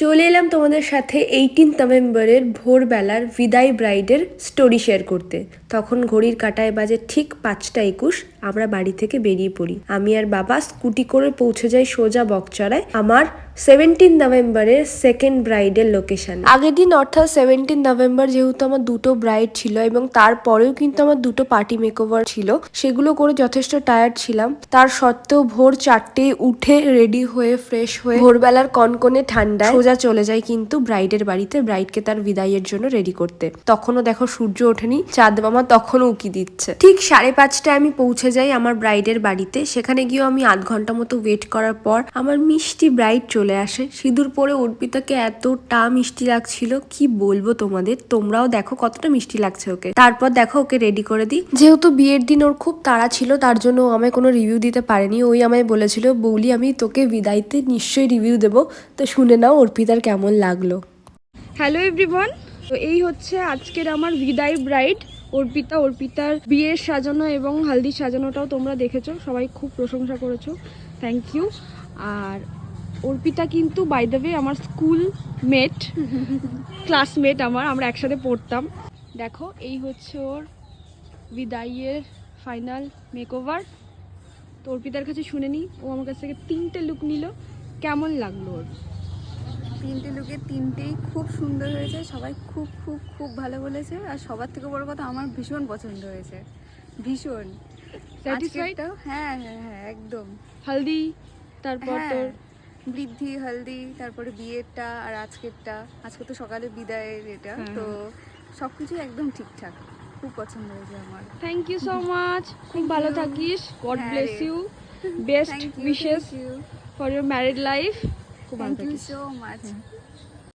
চলে এলাম তোমাদের সাথে 18 নভেম্বরের ভোরবেলার বিদায় ব্রাইডের স্টোরি শেয়ার করতে। তখন ঘড়ির কাঁটায় বাজে ঠিক 5:21। আমরা বাড়ি থেকে বেরিয়ে পড়ি। আমি আর বাবা স্কুটি করে পৌঁছে যাই সোজা বকচড়ায় আমার 17 নভেম্বরের সেকেন্ড ব্রাইডের লোকেশন। আগের দিন অর্থাৎ 17 নভেম্বর যেহেতু আমার দুটো ব্রাইড ছিল এবং তারপরেও কিন্তু আমার দুটো পার্টি মেকওভার ছিল, সেগুলো করে যথেষ্ট টায়ার্ড ছিলাম। তার সত্ত্বেও ভোর 4টে উঠে রেডি হয়ে ফ্রেশ হয়ে ভোরবেলার কনকনে ঠান্ডায় সোজা চলে যায় কিন্তু ব্রাইডের বাড়িতে, ব্রাইডকে তার বিদায়ের জন্য রেডি করতে। তখনও দেখো সূর্য ওঠেনি, চাঁদ মামা তখনও উকি দিচ্ছে। ঠিক 5:30টায় আমি পৌঁছে যাই আমার ব্রাইডের বাড়িতে। সেখানে গিয়েও আমি আধ ঘন্টা মতো ওয়েট করার পর আমার মিষ্টি ব্রাইড চলে আসে। সিঁদুর পরে অর্পিতাকে এতটা মিষ্টি লাগছিল কি বলবো তোমাদের, তোমরাও দেখো কতটা মিষ্টি লাগছে ওকে। তারপর দেখো ওকে রেডি করে দিই। যেহেতু বিয়ের দিন ওর খুব তাড়া ছিল তার জন্য ও আমায় কোনো রিভিউ দিতে পারেনি। ওই আমায় বলেছিল, বৌলি আমি তোকে বিদায়তে নিশ্চয়ই রিভিউ দেবো, তো শুনে নাও অর্পিতার কেমন লাগলো। হ্যালো এভরিওয়ান, তো এই হচ্ছে আজকের আমার বিদায় ব্রাইড অর্পিতার বিয়ের সাজানো এবং হালদি সাজানোটাও তোমরা দেখেছো, সবাই খুব প্রশংসা করেছো, থ্যাংক ইউ। আর অর্পিতা কিন্তু বাই দ্য ওয়ে আমার স্কুল মেট, ক্লাসমেট, আমরা একসাথে পড়তাম। দেখো এই হচ্ছে ওর বিদায়ের ফাইনাল মেকওভার। তো অর্পিতার কাছে শুনে নিই, ও আমার কাছ থেকে 3টে লুক নিল, কেমন লাগলো ওর? 3টে লুকে 3টেই খুব সুন্দর হয়েছে, সবাই খুব খুব খুব ভালো বলেছে। আর সবার থেকে বড় কথা আমার ভীষণ পছন্দ হয়েছে, ভীষণ স্যাটিসফাইড? হ্যাঁ হ্যাঁ হ্যাঁ একদম। হালদি, তারপর তোর বৃদ্ধি, হলদি, তারপরে বিয়েরটা আর আজকেরটা। আজকে তো সকালে বিদায়ের এটা, তো সবকিছু একদম ঠিকঠাক, খুব পছন্দ হয়েছে আমার। থ্যাংক ইউ সো মাচ, খুব ভালো থাকিস, God bless you, best wishes for your married life, খুব ভালো থ্যাংক ইউ থাকিস। So much.